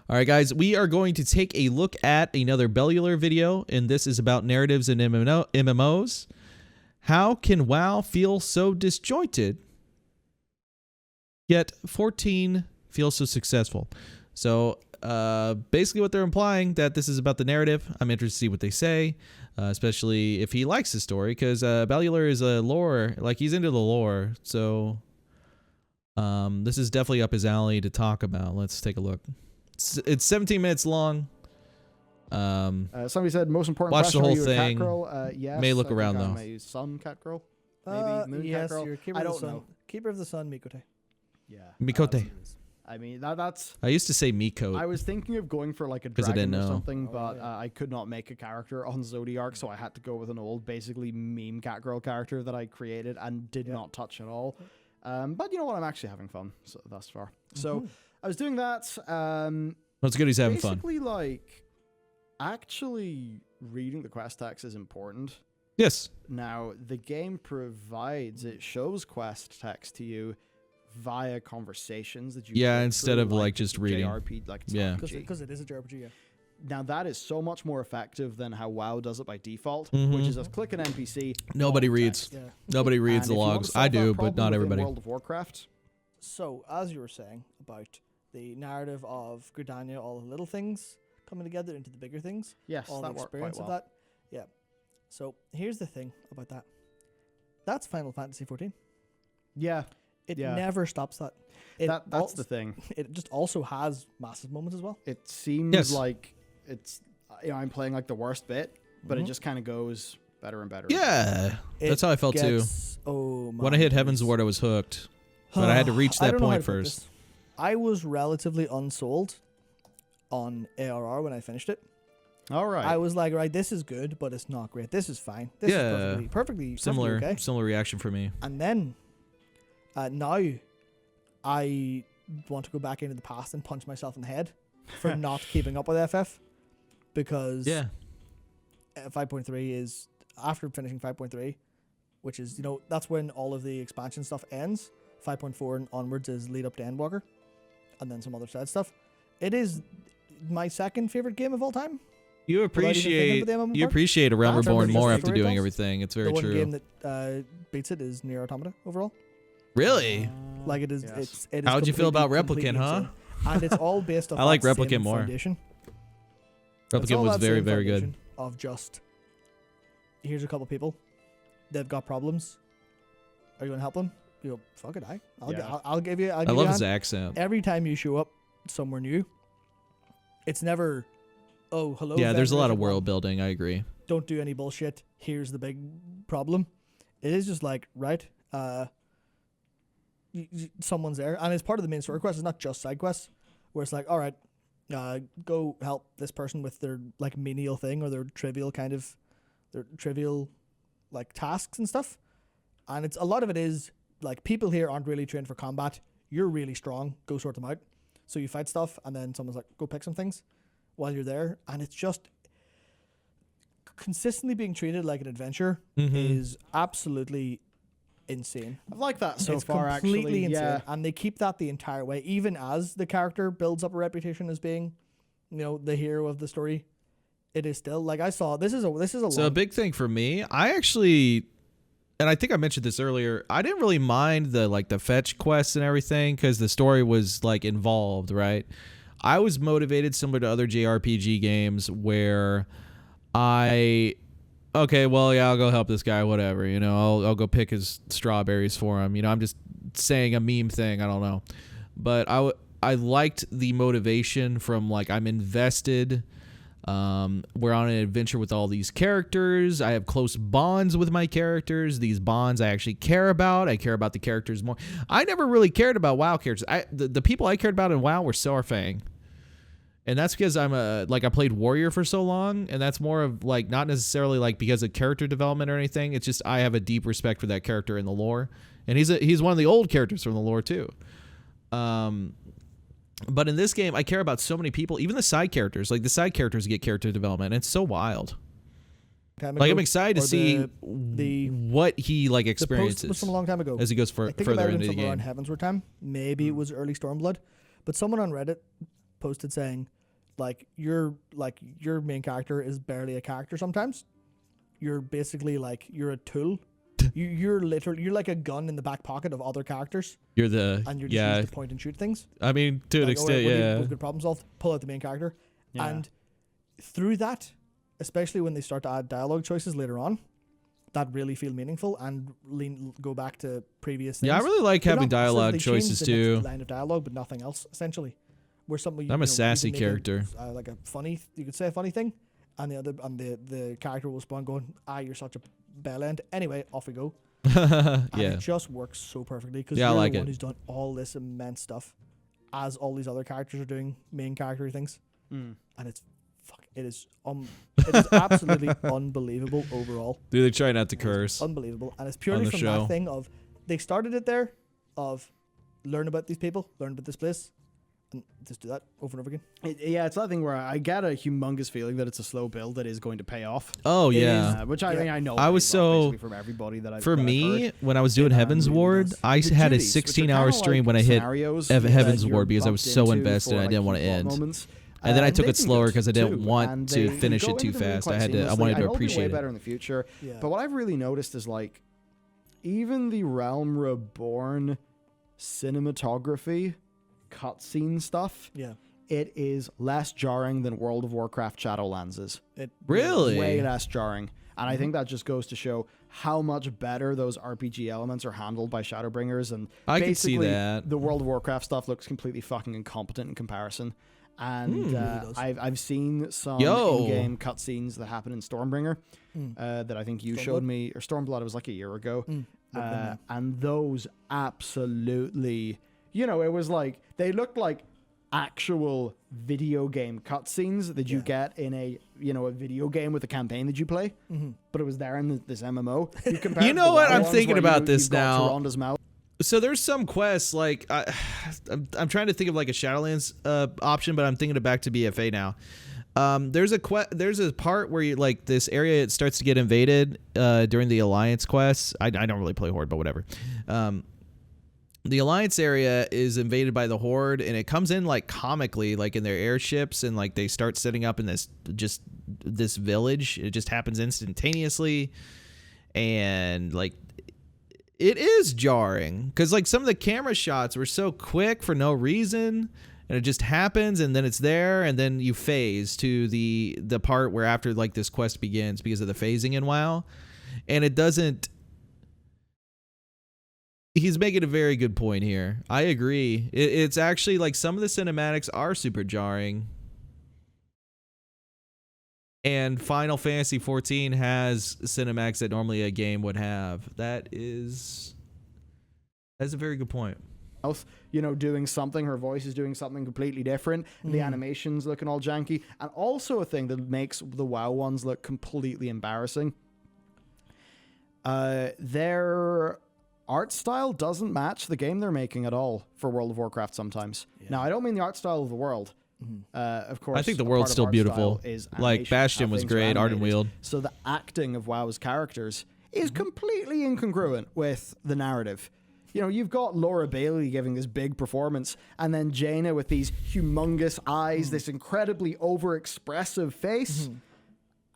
All right, guys, we are going to take a look at another Bellular video, and this is about narratives in MMOs. How can WoW feel so disjointed, yet 14 feels so successful? So basically what they're implying, that this is about the narrative. I'm interested to see what they say, especially if he likes the story, because Bellular is a lore, like he's into the lore. So this is definitely up his alley to talk about. Let's take a look. It's 17 minutes long. Somebody said most important Watch the question, whole are you a thing. cat girl? Yes. May look I think around, I'm though. a sun cat girl. Maybe moon yes, cat girl. you're keeper I of the don't sun. know. Keeper of the sun, Mikote. Yeah. Mikote. I mean, that's... I used to say Miko. I was thinking of going for like a 'Cause I dragon didn't or know. something, Oh, but yeah. I could not make a character on Zodiark, so I had to go with an old, basically meme cat girl character that I created and did not touch at all. But you know what? I'm actually having fun so thus far. So I was doing that. That's good he's having fun. Basically, like, actually reading the quest text is important. Yes. Now, the game provides, it shows quest text to you via conversations that you Yeah, go instead through, of, like, just reading. JRP, like, it's Yeah. RPG. Because it is a JRPG, yeah. Now, that is so much more effective than how WoW does it by default, Mhm. which is just click an NPC. Nobody alt reads. text. Yeah. Nobody reads And the if you want to logs. solve I that do, but problem not within everybody. World of Warcraft. So, as you were saying about the narrative of Gridania, all the little things coming together into the bigger things, Yes, all that the worked quite experience well. of that. Yeah. So, here's the thing about that. That's Final Fantasy XIV. Yeah, It Yeah. never stops that. It that's the thing. It just also has massive moments as well. It seems Yes. like it's, I'm playing like the worst bit, but it just kind of goes better and better. Yeah. That's how I felt too. Oh my When I hit Heaven's goodness. Ward, I was hooked. But I had to reach I that don't know how point to put first. this. I was relatively unsold on ARR when I finished it. All right. I was like, right, this is good, but it's not great. This is fine. This Yeah. is perfectly Similar, okay. similar reaction for me. And then now I want to go back into the past and punch myself in the head for not keeping up with FF, because Yeah. 5.3 is, after finishing 5.3, which is, that's when all of the expansion stuff ends. 5.4 and onwards is lead up to Endwalker, and then some other side stuff. It is my second favorite game of all time. You even thinking appreciate about the MMO you part? appreciate A Realm That's Reborn really more just after story doing tells. everything. It's very The one true. game that beats it is Nier Automata overall. Really? Like it is, Yes. it is. How'd you feel about completely Replicant, huh? insane. And it's all based off. I like that same Replicant more. foundation. It's Replicant all was that very, same very good. foundation Of just, here's a couple people, they've got problems. Are you gonna help them? You go, fuck it, I'll give you. I love his accent. Every time you show up somewhere new, it's never, oh hello. Yeah, there's a lot of vendors, world building. I agree. Don't do any bullshit. Here's the big problem. It is just like, right, someone's there, and it's part of the main story quest. It's not just side quests, where it's like, all right, go help this person with their like menial thing or their trivial like tasks and stuff. And it's a lot of it is like, people here aren't really trained for combat. You're really strong. Go sort them out. So you fight stuff, and then someone's like, go pick some things while you're there, and it's just consistently being treated like an adventure is absolutely insane. I've liked that so it's far, completely actually. insane, Yeah. and they keep that the entire way, even as the character builds up a reputation as being, the hero of the story. It is still like, I saw this is a So a long, big thing for me, I actually, and I think I mentioned this earlier, I didn't really mind the fetch quests and everything because the story was like involved, right? I was motivated similar to other JRPG games where okay, well, yeah, I'll go help this guy, whatever, I'll go pick his strawberries for him. I'm just saying a meme thing, I don't know. But I liked the motivation from, like, I'm invested. We're on an adventure with all these characters. I have close bonds with my characters. These bonds I actually care about. I care about the characters more. I never really cared about WoW characters. The people I cared about in WoW were Saurfang. And that's because I played Warrior for so long, and that's more of like, not necessarily like because of character development or anything. It's just I have a deep respect for that character in the lore, and he's one of the old characters from the lore too. But in this game, I care about so many people, even the side characters. Like, the side characters get character development, and it's so wild. Like, I'm excited to see what he like experiences. The post was from a long time ago. As he goes I think further about it into the from around game. Heavensward time. Maybe it was early Stormblood, but someone on Reddit posted saying, like your main character is barely a character sometimes. You're basically like you're a tool. You're like a gun in the back pocket of other characters. You're the and you're just used to point and shoot things. I mean, to an extent, yeah. We've got problem solved. Pull out the main character, Yeah. and through that, especially when they start to add dialogue choices later on, that really feel meaningful and go back to previous things. Yeah, I really like They're having not- so dialogue they choices changed the next too. line of dialogue, but nothing else essentially. Where something I'm a sassy character. like a funny, you could say a funny thing, and the character will spawn going, "You're such a bell end." Anyway, off we go. And Yeah. it just works so perfectly because Yeah, I you're like the one it. who's done all this immense stuff, as all these other characters are doing main character things, and it is absolutely unbelievable overall. Dude, they try not to curse. Unbelievable, and it's purely the from show. that thing of they started it there, of learn about these people, learn about this place, and just do that over and over again. It's that thing where I get a humongous feeling that it's a slow build that is going to pay off. Oh It yeah. Which I mean, I know. I was pays off so- basically from everybody that I've For that I've me, heard. when I was doing It, Heaven's really Ward, does. I The had a duties, which are 16-hour kinda stream like when I hit scenarios Heaven's that Ward you're because I was bumped so into invested for, I like, didn't want to key plot end. moments. And then I And took they it do slower good because I didn't too, want and to they finish go it too into them really fast. quite I seamlessly. wanted I to know it'll be appreciate way it. better in the future. Yeah. But what I've really noticed is like even the Realm Reborn cinematography, cutscene stuff, Yeah, it is less jarring than World of Warcraft Shadowlands is. it Really? Way less jarring. And I think that just goes to show how much better those RPG elements are handled by Shadowbringers. And I could see basically, that. the World of Warcraft stuff looks completely fucking incompetent in comparison. And does. I've seen some Yo. in-game cutscenes that happen in Stormbringer that I think you showed Stormblood? me, or Stormblood, it was like a year ago. Yeah. And those absolutely, you know, it was like, they looked like actual video game cutscenes that you get in a, you know, a video game with a campaign that you play, but it was there in this MMO. You, compare You it to know the what? WoW I'm ones thinking where about this you've got now. Tyrande mouth. So there's some quests like I'm trying to think of like a Shadowlands option, but I'm thinking it back to BFA now. There's a part where you like this area, it starts to get invaded during the Alliance quests. I don't really play Horde, but whatever. The Alliance area is invaded by the Horde, and it comes in like comically, like in their airships, and like they start setting up in this village. It just happens instantaneously, and like it is jarring because like some of the camera shots were so quick for no reason, and it just happens, and then it's there, and then you phase to the part where after like this quest begins because of the phasing in WoW, and it doesn't. He's making a very good point here. I agree. It's actually like some of the cinematics are super jarring. And Final Fantasy XIV has cinematics that normally a game would have. That's a very good point. You know, doing something, her voice is doing something completely different. The animations looking all janky. And also a thing that makes the WoW ones look completely embarrassing. Their art style doesn't match the game they're making at all for World of Warcraft sometimes. Now, I don't mean the art style of the world. Of course, I think the a world's part of still art beautiful. style is Like animation, Bastion how was things are great, Art and animated. Wield. So the acting of WoW's characters is completely incongruent with the narrative. You know, you've got Laura Bailey giving this big performance, and then Jaina with these humongous eyes, this incredibly overexpressive face.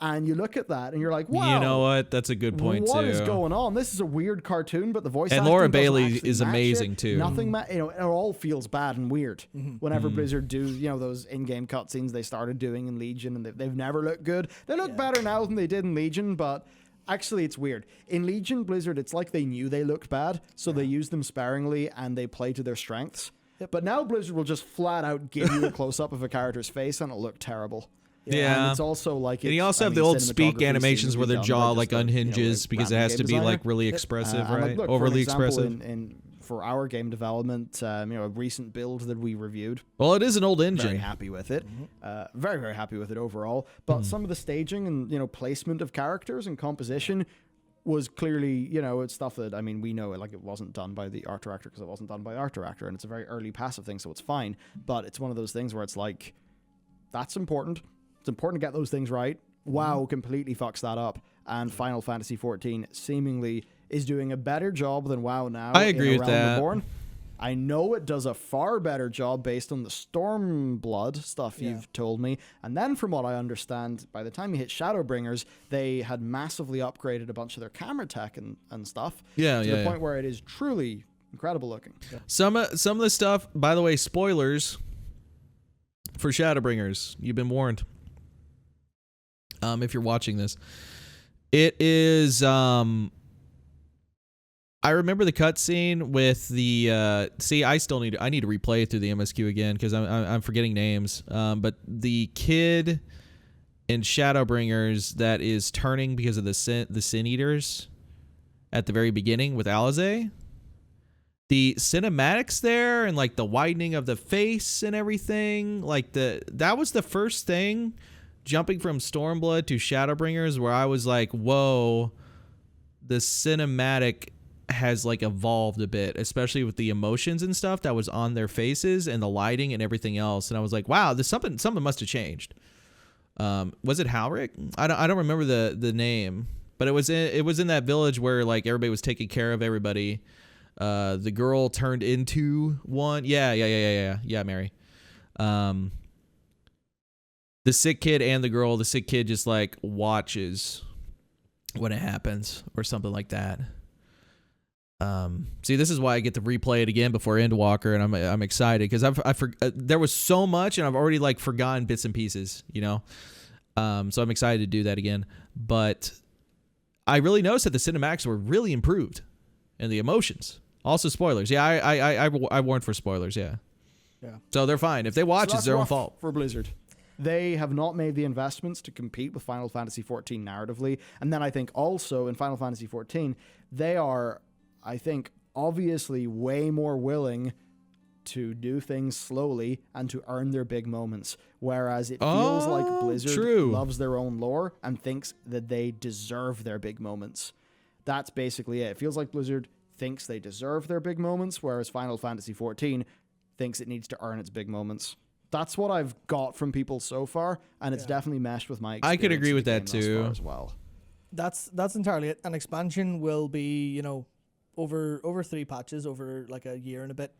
And you look at that and you're like, wow. You know what? That's a good point What too. is going on? This is a weird cartoon, but the voice And acting Laura doesn't Bailey actually is match amazing, it. too. Nothing, you know, it all feels bad and weird. Whenever Blizzard do, you know, those in-game cutscenes they started doing in Legion, and they've never looked good. They look better now than they did in Legion, but actually it's weird. In Legion, Blizzard, it's like they knew they looked bad, so they use them sparingly and they play to their strengths. But now Blizzard will just flat out give you a close-up of a character's face and it'll look terrible. Yeah. And it's also like, And you also have the old speak animations where their jaw like unhinges because it has to be like really expressive, and, right? look, for Overly an example, expressive. For our game development, you know, a recent build that we reviewed, Well, it is an old very engine. happy with it. Very, very happy with it overall. But some of the staging and, you know, placement of characters and composition was clearly, you know, it's stuff that, I mean, we know like it wasn't done by the art director because it wasn't done by the art director, and it's a very early passive thing, so it's fine. But it's one of those things where it's like, that's important. It's important to get those things right. WoW completely fucks that up, and Final Fantasy XIV seemingly is doing a better job than WoW now. I agree in with Realm that. Reborn. I know it does a far better job based on the Stormblood stuff you've told me. And then from what I understand, by the time you hit Shadowbringers, they had massively upgraded a bunch of their camera tech and stuff. Yeah, to the point where it is truly incredible looking. Yeah. Some of the stuff, by the way, spoilers for Shadowbringers. You've been warned. If you're watching this, it is. I remember the cutscene with the. I need to replay it through the MSQ again because I'm forgetting names. But the kid in Shadowbringers that is turning because of the Sin Eaters at the very beginning with Alizé. The cinematics there and like the widening of the face and everything, like that was the first thing jumping from Stormblood to Shadowbringers where I was like, whoa, the cinematic has like evolved a bit, especially with the emotions and stuff that was on their faces and the lighting and everything else. And I was like, wow, there's something must have changed. Was it Halric? I don't remember the name, but it was in that village where like everybody was taking care of everybody. The girl turned into one. Yeah, Mary. The sick kid and the girl. The sick kid just like watches when it happens or something like that. See, this is why I get to replay it again before Endwalker, and I'm excited because there was so much, and I've already like forgotten bits and pieces, you know. So I'm excited to do that again. But I really noticed that the cinematics were really improved, and the emotions. Also spoilers. Yeah, I warned for spoilers. Yeah. So they're fine if they watch. It's their own fault for Blizzard. They have not made the investments to compete with Final Fantasy XIV narratively, and then I think also in Final Fantasy XIV they are, I think, obviously way more willing to do things slowly and to earn their big moments. Whereas it feels like Blizzard loves their own lore and thinks that they deserve their big moments. That's basically it. It feels like Blizzard thinks they deserve their big moments, whereas Final Fantasy XIV thinks it needs to earn its big moments. That's what I've got from people so far, and it's definitely meshed with my experience. I could agree with that too. As well. That's entirely it. An expansion will be, you know, over 3 patches over like a year and a bit.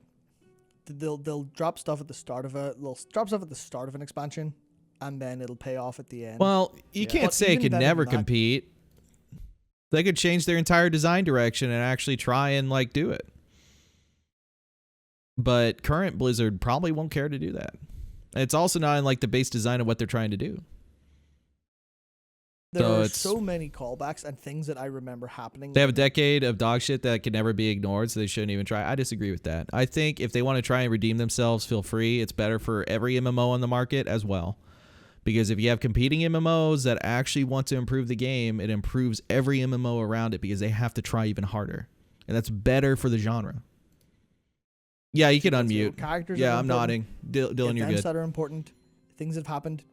They'll drop stuff at the start of an expansion, and then it'll pay off at the end. Well, you can't say it could never compete. They could change their entire design direction and actually try and like do it. But current Blizzard probably won't care to do that. It's also not in like the base design of what they're trying to do. There are so many callbacks and things that I remember happening. They have a decade of dog shit that can never be ignored, so they shouldn't even try. I disagree with that. I think if they want to try and redeem themselves, feel free. It's better for every MMO on the market as well. Because if you have competing MMOs that actually want to improve the game, it improves every MMO around it because they have to try even harder. And that's better for the genre. Yeah, you can unmute. Yeah, I'm nodding. Dylan, you're good. Events that are important, things that have happened,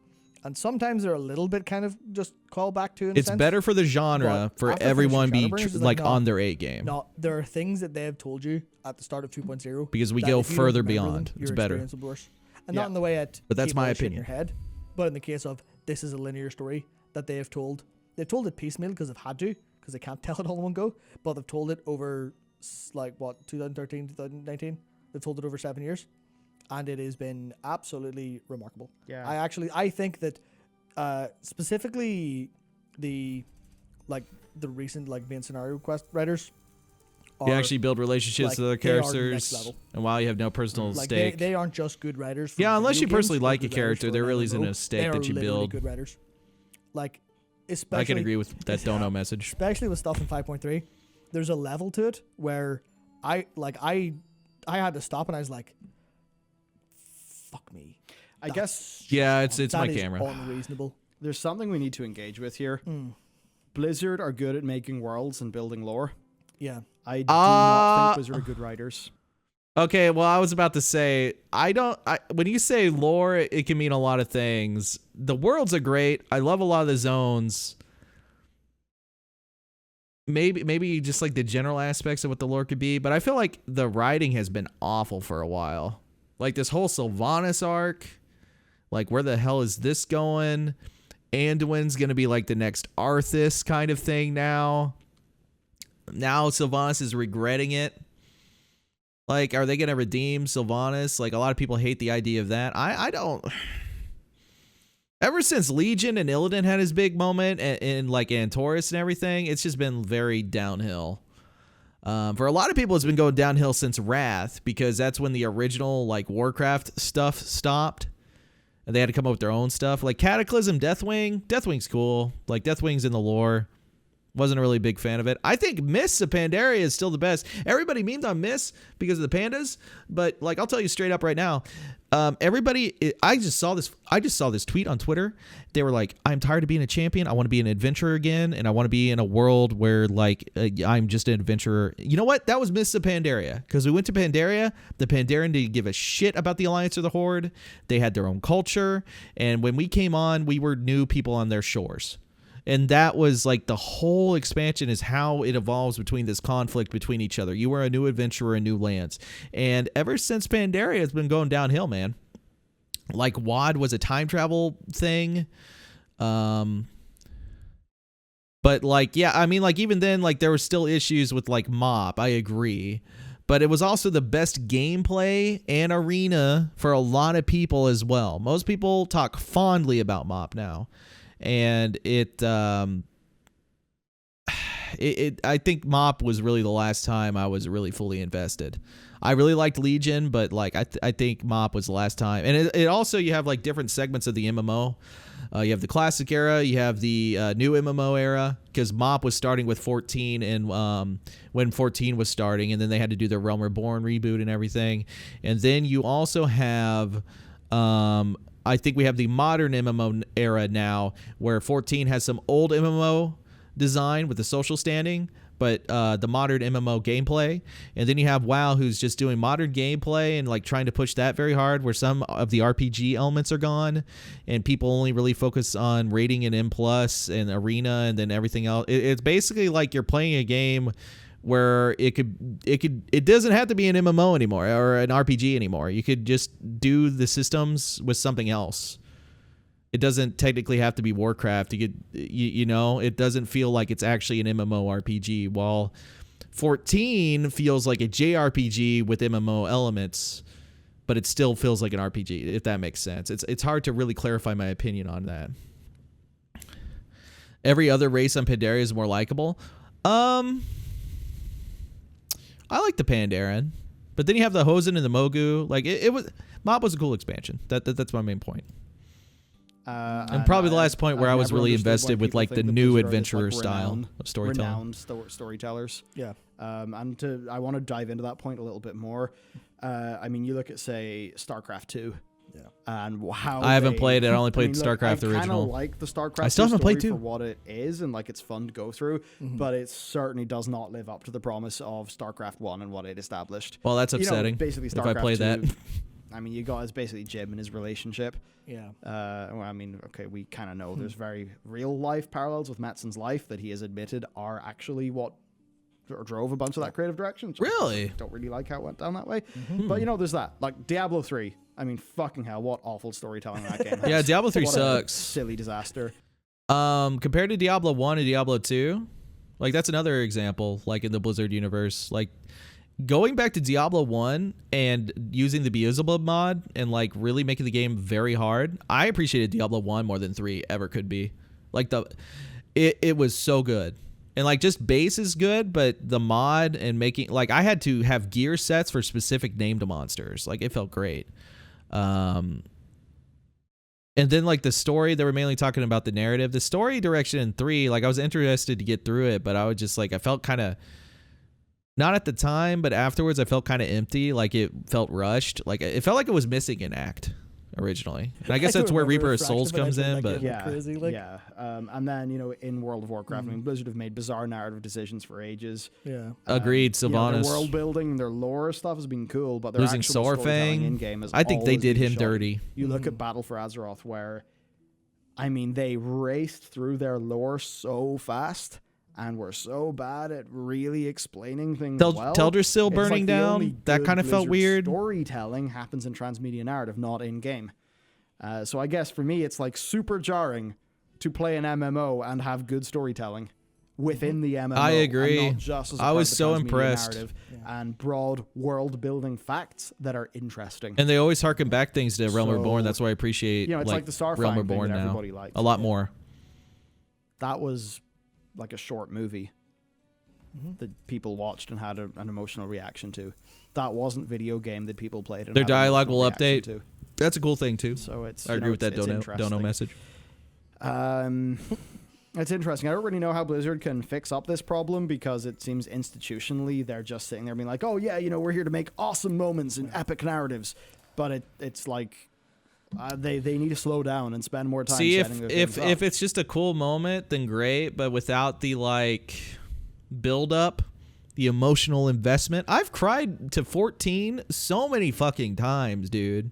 and sometimes they're a little bit kind of just call back to. It's better for the genre for everyone be like on their A game. No, there are things that they have told you at the start of 2.0 because we go further beyond. It's better. And not in the way at. But that's my opinion. In your head, but in the case of this is a linear story that they have told. They've told it piecemeal because they've had to, because they can't tell it all in one go. But they've told it over like what 2013, 2019. They've told it over 7 years, and it has been absolutely remarkable. Yeah, I think that specifically the recent like main scenario quest writers. You actually build relationships with other characters, and while you have no personal stake, they aren't just good writers. Yeah, unless you personally like a character, there really isn't a stake that you build. Good writers, like especially. I can agree with that dono message. Especially with stuff in 5.3, there's a level to it where I had to stop and I was like, fuck me. I guess. Yeah, it's my camera. Unreasonable. There's something we need to engage with here. Blizzard are good at making worlds and building lore. Yeah. I do not think Blizzard are good writers. Okay, well, I was about to say, when you say lore, it can mean a lot of things. The worlds are great. I love a lot of the zones. Maybe just like the general aspects of what the lore could be, but I feel like the writing has been awful for a while. Like this whole Sylvanas arc, like where the hell is this going? Anduin's gonna be like the next Arthas kind of thing now. Now Sylvanas is regretting it. Like, are they going to redeem Sylvanas? Like, a lot of people hate the idea of that. I don't. Ever since Legion and Illidan had his big moment in like Antorus and everything, it's just been very downhill. For a lot of people, it's been going downhill since Wrath, because that's when the original like Warcraft stuff stopped. And they had to come up with their own stuff. Like Cataclysm, Deathwing's cool. Like Deathwing's in the lore. Wasn't a really big fan of it. I think Mists of Pandaria is still the best. Everybody memed on Mists because of the pandas, but like I'll tell you straight up right now, I just saw this tweet on Twitter. They were like, "I'm tired of being a champion. I want to be an adventurer again, and I want to be in a world where like I'm just an adventurer." You know what? That was Mists of Pandaria, because we went to Pandaria. The Pandaren didn't give a shit about the Alliance or the Horde. They had their own culture, and when we came on, we were new people on their shores. And that was like the whole expansion is how it evolves between this conflict between each other. You were a new adventurer in new lands. And ever since Pandaria, it's been going downhill, man. Like WoD was a time travel thing. But like, yeah, I mean, like even then, like there were still issues with like MoP. I agree. But it was also the best gameplay and arena for a lot of people as well. Most people talk fondly about MoP now. And I think MoP was really the last time I was really fully invested. I really liked Legion, but like I think MoP was the last time. And it also, you have like different segments of the MMO. You have the classic era, you have the new MMO era, because MoP was starting with 14 and when 14 was starting, and then they had to do the Realm Reborn reboot and everything. And then you also have I think we have the modern MMO era now, where 14 has some old MMO design with the social standing, but the modern MMO gameplay. And then you have WoW, who's just doing modern gameplay and like trying to push that very hard, where some of the RPG elements are gone and people only really focus on rating and M+ and arena and then everything else. It's basically like you're playing a game where it doesn't have to be an MMO anymore or an RPG anymore. You could just do the systems with something else. It doesn't technically have to be Warcraft. You know, it doesn't feel like it's actually an MMO RPG. While 14 feels like a JRPG with MMO elements, but it still feels like an RPG, if that makes sense. It's hard to really clarify my opinion on that. Every other race on Pandaria is more likable. I like the Pandaren, but then you have the Hosen and the Mogu. Like it was, MoP was a cool expansion. That's my main point. And probably the last point where I was really invested with like the new adventurer style of storytelling. Renowned storytellers. Yeah. And I want to dive into that point a little bit more. I mean, you look at, say, StarCraft 2. Yeah. And how I haven't played it. I only played StarCraft original. I kind of like the StarCraft. I still haven't played 2 for what it is, and like it's fun to go through, but it certainly does not live up to the promise of StarCraft 1 and what it established. Well, that's upsetting. Basically, StarCraft if I play 2, that. I mean, you got is basically Jim and his relationship. Yeah. Well, I mean, okay, we kind of know there's very real life parallels with Metzen's life that he has admitted are actually what drove a bunch of that creative direction. So really? I don't really like how it went down that way. But, you know, there's that. Like, Diablo 3. I mean, fucking hell, what awful storytelling that game has. Yeah, Diablo 3 what sucks. A silly disaster. Compared to Diablo 1 and Diablo 2, like, that's another example, like, in the Blizzard universe. Like, going back to Diablo 1 and using the Beelzebub mod and, like, really making the game very hard, I appreciated Diablo 1 more than 3 ever could be. Like, it was so good. And like just base is good, but the mod and making, like, I had to have gear sets for specific named monsters. Like, it felt great. And then like the story, they were mainly talking about the narrative. The story direction in 3, like I was interested to get through it, but I was just like, I felt kind of, not at the time, but afterwards I felt kind of empty. Like it felt rushed. Like it felt like it was missing an act originally. And I guess that's where Reaper of Souls comes in, but yeah, crazy, like. Yeah. And then, you know, in World of Warcraft, I mean, Blizzard have made bizarre narrative decisions for ages. Yeah. Agreed, Sylvanas. You know, their world building, their lore stuff has been cool, but their losing actual storytelling Saurfang in-game is I think they always did been him shoddy. dirty. You look at Battle for Azeroth, where, I mean, they raced through their lore so fast and were so bad at really explaining things well. Teldrassil It's burning like the down, only that good kind of felt Blizzard weird. Storytelling happens in transmedia narrative, not in-game. So I guess for me, it's like super jarring to play an MMO and have good storytelling within the MMO. I agree. And not just as a I part was of the so transmedia impressed. narrative and broad world building facts that are interesting. And they always harken back things to Realm So, Reborn. That's why I appreciate it's like the Starfire Realm thing Reborn that now everybody likes. a lot more. That was like a short movie that people watched and had an emotional reaction to. That wasn't video game that people played. And Their had an dialogue emotional will reaction update. To. That's a cool thing too. So it's I agree with that it's dono interesting. message. It's interesting. I don't really know how Blizzard can fix up this problem because it seems institutionally they're just sitting there being like, oh yeah, we're here to make awesome moments and epic narratives. But it's like they need to slow down and spend more time. See, setting their things up. if it's just a cool moment, then great. But without the build up, the emotional investment, I've cried to 14 so many fucking times, dude.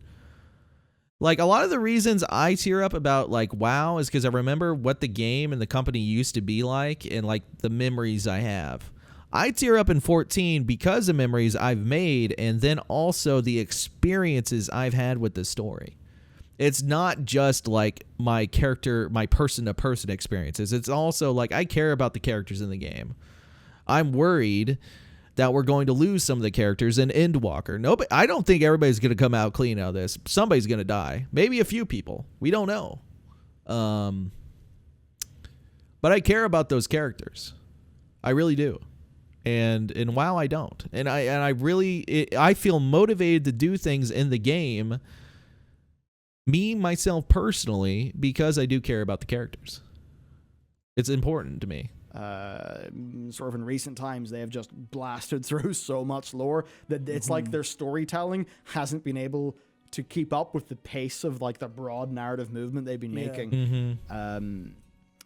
Like, a lot of the reasons I tear up about WoW is because I remember what the game and the company used to be like, and the memories I have. I tear up in 14 because of memories I've made, and then also the experiences I've had with the story. It's not just my character, my person-to-person experiences. It's also I care about the characters in the game. I'm worried that we're going to lose some of the characters in Endwalker. Nobody, I don't think everybody's going to come out clean out of this. Somebody's going to die. Maybe a few people. We don't know. But I care about those characters. I really do. And in WoW, I don't. And I feel motivated to do things in the game, myself personally, because I do care about the characters. It's important to me. Sort of in recent times, they have just blasted through so much lore that it's like their storytelling hasn't been able to keep up with the pace of the broad narrative movement they've been making.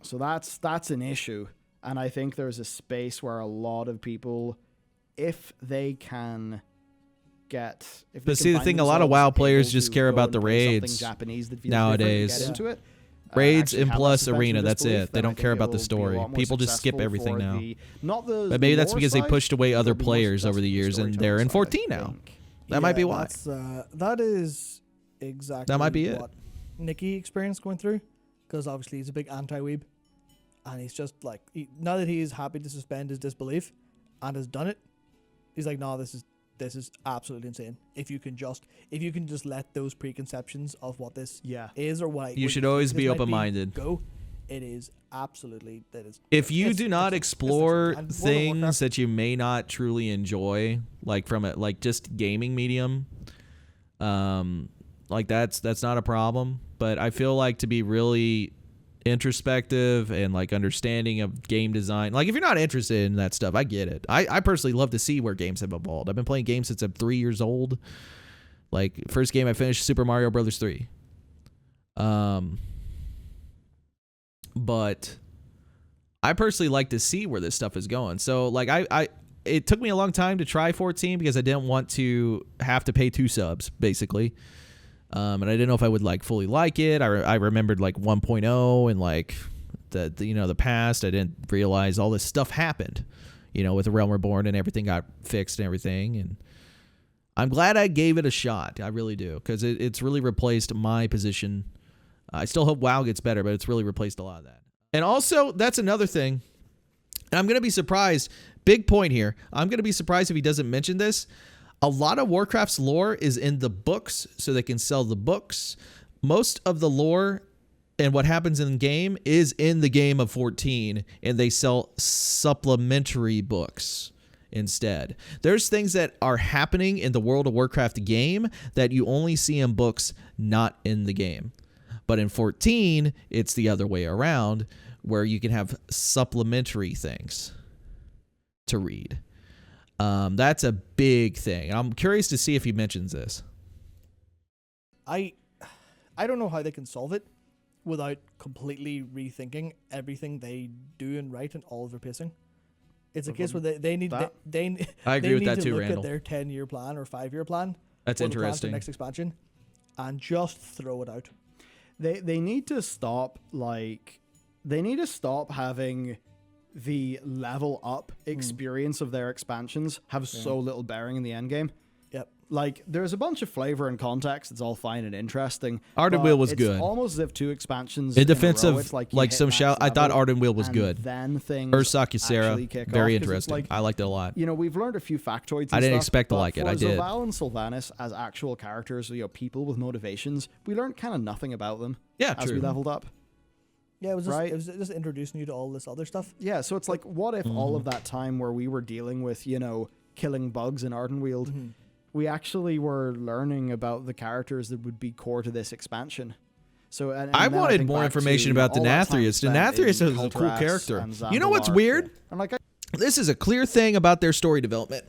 So that's an issue, and I think there's a space where a lot of people, if they can get, but see, the thing, a lot of WoW players just care about the raids Japanese that feels nowadays. get into it. Raids actually and have plus less arena, suspension of that's disbelief, it. They then I don't think care it about will the be a story. lot more People just skip successful everything for now. But maybe that's because they pushed away other players over the years, and they're in 14 now. That might be why. That is exactly That might be it. what Nikki experienced going through, because obviously he's a big anti-weeb, and he's just now that he is happy to suspend his disbelief and has done it, he's like, no, this is absolutely insane. If you can just let those preconceptions of what this is or what you should always be open-minded. Go. It is absolutely that is. If you do not explore things that you may not truly enjoy, from a just gaming medium, that's not a problem. But I feel to be really introspective and understanding of game design, if you're not interested in that stuff, I get it. I personally love to see where games have evolved. I've been playing games since I'm 3 years old. First game I finished, Super Mario Brothers 3. But I personally like to see where this stuff is going. So it took me a long time to try 14 because I didn't want to have to pay 2 subs basically. And I didn't know if I would fully like it. I remembered 1.0 and the past. I didn't realize all this stuff happened, with the Realm Reborn, and everything got fixed and everything. And I'm glad I gave it a shot. I really do, because it's really replaced my position. I still hope WoW gets better, but it's really replaced a lot of that. And also, that's another thing. And I'm going to be surprised. Big point here. I'm going to be surprised if he doesn't mention this. A lot of Warcraft's lore is in the books, so they can sell the books. Most of the lore and what happens in the game is in the game of 14, and they sell supplementary books instead. There's things that are happening in the World of Warcraft game that you only see in books, not in the game. But in 14, it's the other way around, where you can have supplementary things to read. That's a big thing. I'm curious to see if he mentions this. I don't know how they can solve it without completely rethinking everything they do and write and all of their pacing. It's a case where they need I agree they with need that to too, look Randall. at their 10-year plan or 5-year plan. That's or the plan for interesting. the next expansion, and just throw it out. They need to stop having the level up experience of their expansions have so little bearing in the end game. Yep. Like, there's a bunch of flavor and context. It's all fine and interesting. Arden but Wheel was it's good. Almost as if 2 expansions In defense a row, of it's like, like some shout, I thought Arden Wheel was and good. Then things Ursak actually Ysera, kick very off, 'cause it's interesting. like, I liked it a lot. you know, we've learned a few factoids. And I didn't stuff, expect to but like it. for I did. Zoval and Sylvanas as actual characters, you know, people with motivations, we learned kind of nothing about them. Yeah, as we true. leveled up. Yeah, it was just Right. it was just introducing you to all this other stuff. Yeah, so it's like, what if all of that time where we were dealing with, you know, killing bugs in Ardenweald, we actually were learning about the characters that would be core to this expansion. So and I then wanted think more back information to about all that time Denathrius. spent Denathrius in is a cool Kulturas character. and You know what's Zandalar. weird? And like, This is a clear thing about their story development.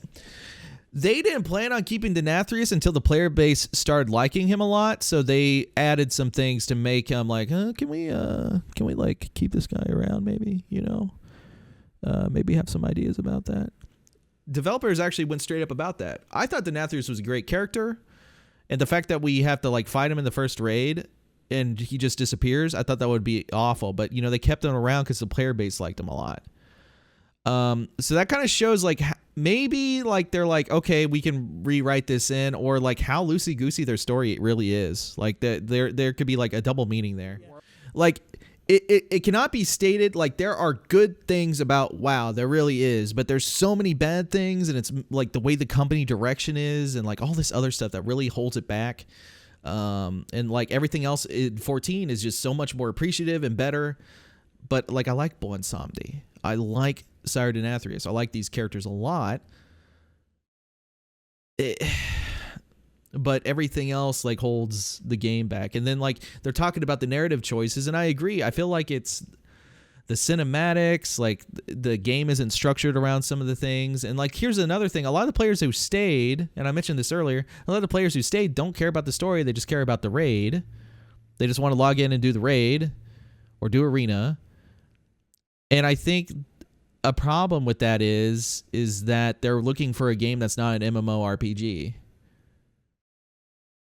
They didn't plan on keeping Denathrius until the player base started liking him a lot, so they added some things to make him like, can we like keep this guy around maybe, you know? Maybe have some ideas about that. Developers actually went straight up about that. I thought Denathrius was a great character, and the fact that we have to like fight him in the first raid and he just disappears, I thought that would be awful, but you know, they kept him around because the player base liked him a lot. So that kind of shows like maybe like they're like, okay, we can rewrite this in, or like how loosey goosey their story really is. Like there could be like a double meaning there. Like it cannot be stated like there are good things about WoW. There really is, but there's so many bad things, and it's like the way the company direction is, and like all this other stuff that really holds it back. And like everything else in 14 is just so much more appreciative and better. But like I like Boan Samdi. I like Sire Denathrius. I like these characters a lot. But everything else like holds the game back. And then like they're talking about the narrative choices, and I agree. I feel like it's the cinematics, like the game isn't structured around some of the things. And like here's another thing. A lot of the players who stayed, and I mentioned this earlier, a lot of the players who stayed don't care about the story. They just care about the raid. They just want to log in and do the raid or do arena. And I think a problem with that is that they're looking for a game that's not an MMORPG.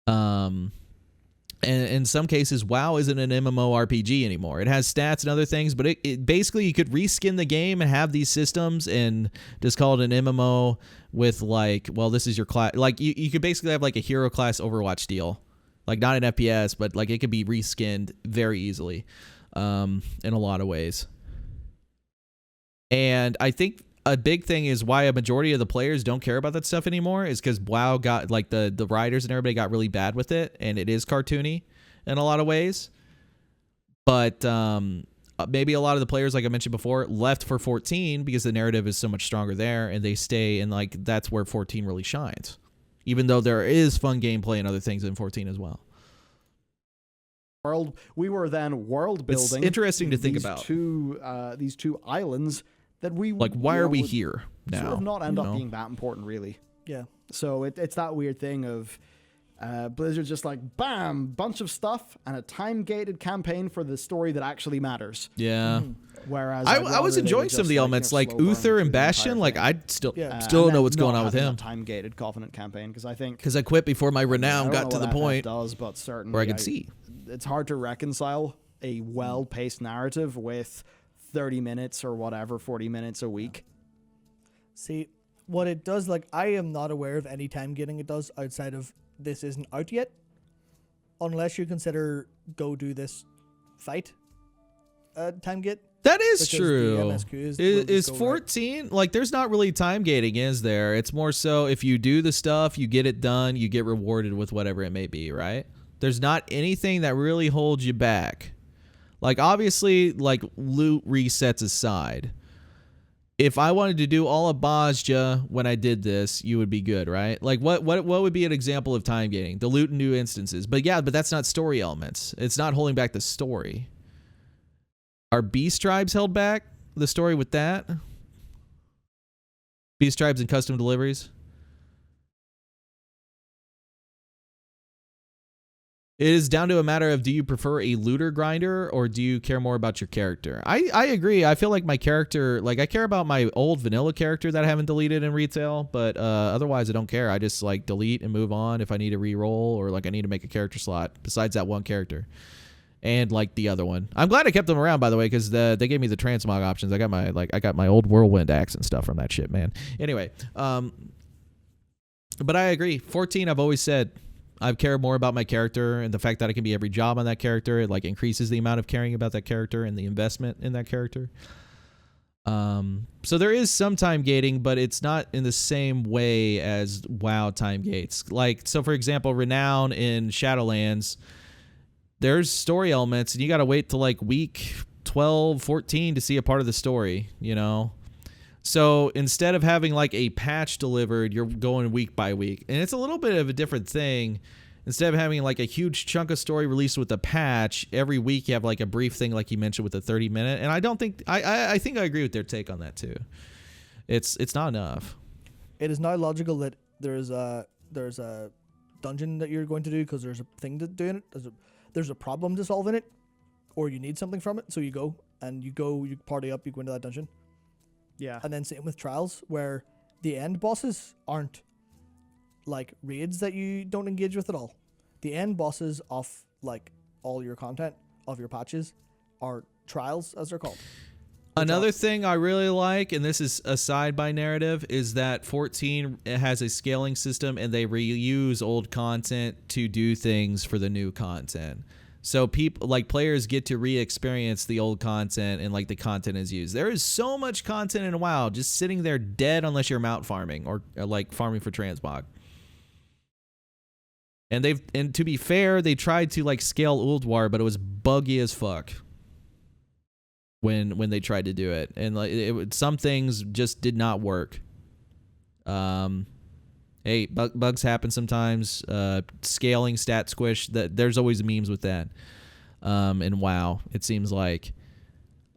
And in some cases, WoW isn't an MMORPG anymore. It has stats and other things, but it basically you could reskin the game and have these systems and just call it an MMO with like, well, this is your class. Like you could basically have like a hero class Overwatch deal, like not an FPS, but like it could be reskinned very easily, in a lot of ways. And I think a big thing is why a majority of the players don't care about that stuff anymore is because WoW got like the writers and everybody got really bad with it, and it is cartoony in a lot of ways. But maybe a lot of the players, like I mentioned before, left for 14 because the narrative is so much stronger there, and they stay, and like that's where 14 really shines, even though there is fun gameplay and other things in 14 as well. We were then world building. It's interesting to think about these two islands that we like. Why are we here now? Sort of not end up being that important, really. Yeah. So it's that weird thing of Blizzard's just like, bam, bunch of stuff and a time-gated campaign for the story that actually matters. Yeah. Whereas I was enjoying some of the elements, like Uther and Bastion. Like I still don't know what's going on with him. Time-gated Covenant campaign because I quit before my renown got to the point but certainly where I could see. It's hard to reconcile a well-paced narrative with 30 minutes or whatever, 40 minutes a week. See, what it does, like, I am not aware of any time getting it does outside of this isn't out yet. Unless you consider go do this fight time get. That is because true. the MSQ Is 14, like, there's not really time gating, is there? It's more so if you do the stuff, you get it done, you get rewarded with whatever it may be, right? There's not anything that really holds you back. Like, obviously, like, loot resets aside. If I wanted to do all of Bozja when I did this, you would be good, right? Like, what would be an example of time gating? The loot in new instances. But yeah, but that's not story elements. It's not holding back the story. Are Beast Tribes held back? The story with that? Beast Tribes and custom deliveries? It is down to a matter of, do you prefer a looter grinder or do you care more about your character? I agree. I feel like my character, like I care about my old vanilla character that I haven't deleted in retail, but otherwise I don't care. I just like delete and move on if I need to re-roll or like I need to make a character slot besides that one character. And like the other one. I'm glad I kept them around, by the way, because they gave me the transmog options. I got my old whirlwind axe and stuff from that shit, man. Anyway, But I agree. 14, I've always said I care more about my character, and the fact that I can be every job on that character, it like increases the amount of caring about that character and the investment in that character. So there is some time gating, but it's not in the same way as WoW time gates. Like, so for example, Renown in Shadowlands, there's story elements, and you got to wait till like week 12, 14 to see a part of the story, you know? So instead of having like a patch delivered, you're going week by week. And it's a little bit of a different thing. Instead of having like a huge chunk of story released with a patch, every week you have like a brief thing like you mentioned with the 30-minute. And I don't think I think I agree with their take on that too. It's not enough. It is now logical that there's a dungeon that you're going to do because there's a thing to do in it. There's a problem to solve in it, or you need something from it. So you go, you party up, you go into that dungeon. Yeah. And then same with trials, where the end bosses aren't like raids that you don't engage with at all. The end bosses of like all your content of your patches are trials, as they're called. Another thing I really like, and this is aside by narrative, is that 14 has a scaling system and they reuse old content to do things for the new content. So people like players get to re-experience the old content and like the content is used. There is so much content in WoW just sitting there dead unless you're mount farming or like farming for transmog. And to be fair, they tried to like scale Ulduar, but it was buggy as fuck when they tried to do it, and like some things just did not work. Hey, bugs happen sometimes. Scaling stat squish, there's always memes with that. In WoW, it seems like,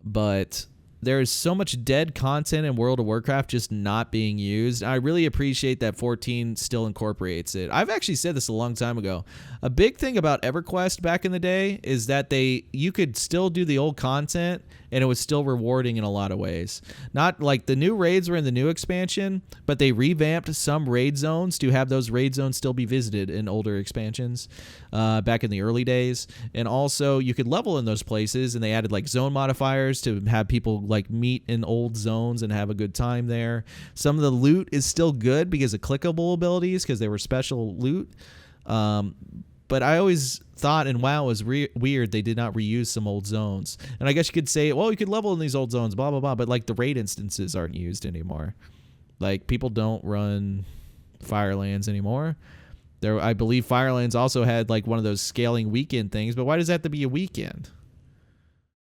but there is so much dead content in World of Warcraft just not being used. I really appreciate that 14 still incorporates it. I've actually said this a long time ago. A big thing about EverQuest back in the day is that you could still do the old content and it was still rewarding in a lot of ways. Not like the new raids were in the new expansion, but they revamped some raid zones to have those raid zones still be visited in older expansions back in the early days. And also you could level in those places, and they added like zone modifiers to have people like meet in old zones and have a good time there. Some of the loot is still good because of clickable abilities, because they were special loot. But I always thought in WoW it was weird they did not reuse some old zones. And I guess you could say, well, you could level in these old zones, blah, blah, blah. But like the raid instances aren't used anymore. Like people don't run Firelands anymore. I believe Firelands also had like one of those scaling weekend things. But why does that have to be a weekend?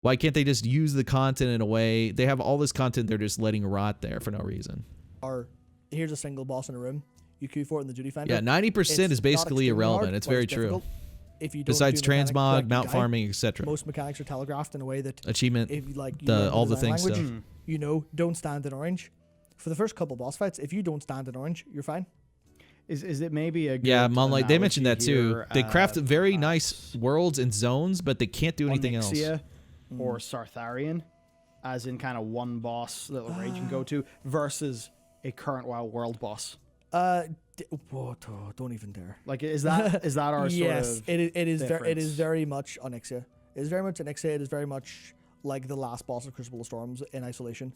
Why can't they just use the content in a way? They have all this content they're just letting rot there for no reason. Or here's a single boss in a room. You queue for it in the duty finder. Yeah, 90% is basically irrelevant. Hard, it's very true. If you don't Besides transmog, like mount farming, etc. Most mechanics are telegraphed in a way that achievement, if like you all the things language, stuff. You know, don't stand in orange. For the first couple boss fights, if you don't stand in orange, you're fine. Is it maybe a good Moonlight? They mentioned that too. here, They craft very nice worlds and zones, but they can't do anything else. Or Sartharian, as in kind of one boss that the raid can go to, versus a current WoW world boss. Don't even dare. Like, is that our yes, sort of it is difference? very much Onyxia. It is very much Onyxia. It is very much like the last boss of Crucible of Storms in isolation.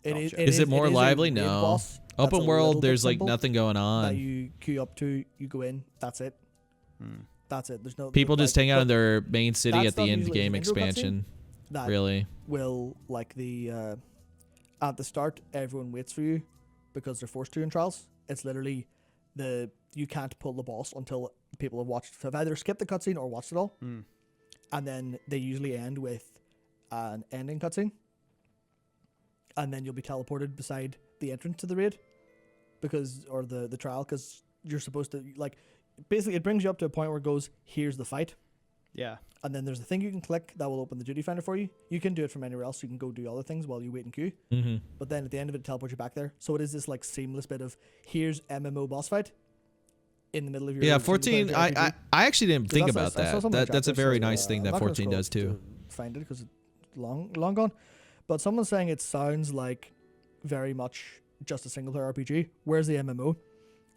Is it more lively? No. Open world, there's like nothing going That on. you queue up to, you go in. That's it. That's it. There's no People just hang out in but their main city that at the stuff end usually game is an intro cutscene expansion. that Really? will like at the start everyone waits for you because they're forced to in trials. It's literally you can't pull the boss until people have either skipped the cutscene or watched it all. And then they usually end with an ending cutscene, and then you'll be teleported beside the entrance to the raid or the trial, because you're supposed to like basically it brings you up to a point where it goes, here's the fight. Yeah. And then there's a thing you can click that will open the duty finder for you. You can do it from anywhere else. You can go do other things while you wait in queue. But then at the end of it teleports you back there. So it is this like seamless bit of here's MMO boss fight in the middle of your 14. I actually didn't think about that. That's a very nice thing that 14 does too. Find it because it's long gone. But someone's saying it sounds like very much just a single player RPG. Where's the MMO?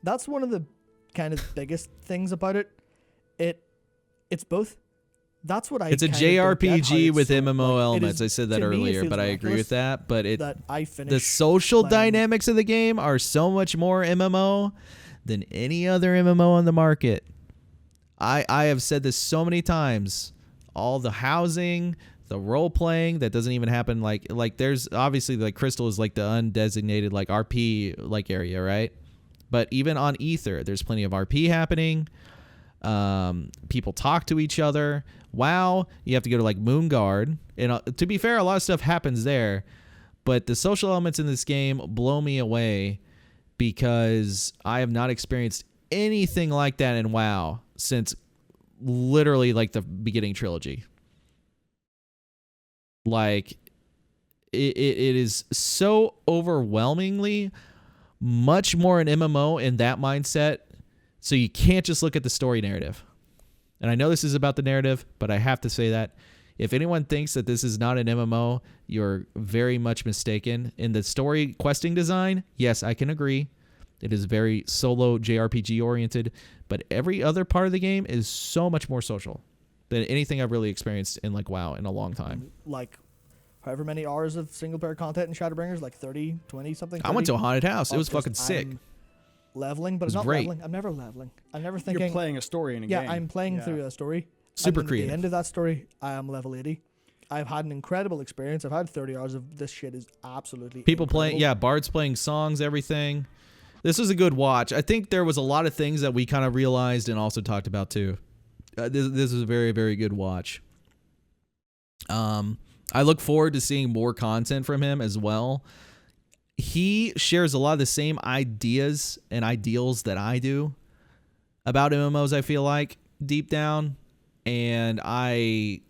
That's one of the kind of biggest things about it. It's both. That's what it's a JRPG with MMO elements. I said that earlier, but I agree with that. But the social dynamics of the game are so much more MMO than any other MMO on the market. I have said this so many times. All the housing, the role playing that doesn't even happen, like there's obviously like Crystal is like the undesignated like RP like area, right? But even on Ether, there's plenty of RP happening. People talk to each other. WoW, you have to go to like Moonguard, and to be fair, a lot of stuff happens there. But the social elements in this game blow me away because I have not experienced anything like that in WoW since literally like the beginning trilogy. Like it is so overwhelmingly much more an MMO in that mindset. So you can't just look at the story narrative. And I know this is about the narrative, but I have to say that if anyone thinks that this is not an MMO, you're very much mistaken. In the story questing design, yes, I can agree. It is very solo JRPG oriented, but every other part of the game is so much more social than anything I've really experienced in like WoW in a long time. Like however many hours of single player content in Shadowbringers, like 30, 20 something. 30? I went to a haunted house. It was fucking sick. Leveling, but it's not great. leveling. I'm never leveling. I'm never thinking. You're playing a story in a game. Yeah, I'm playing through a story. Super and creative. At the end of that story, I am level 80. I've had an incredible experience. I've had 30 hours of this shit is absolutely people incredible. playing, bards playing songs, everything. This was a good watch. I think there was a lot of things that we kind of realized and also talked about too. This is a very, very good watch. I look forward to seeing more content from him as well. He shares a lot of the same ideas and ideals that I do about MMOs, I feel like, deep down. And I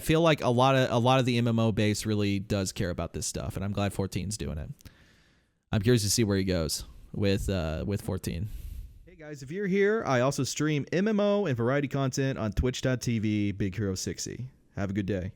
feel like a lot of the MMO base really does care about this stuff, and I'm glad 14's doing it. I'm curious to see where he goes with 14. Hey guys, if you're here, I also stream MMO and variety content on twitch.tv Big Hero 60. Have a good day.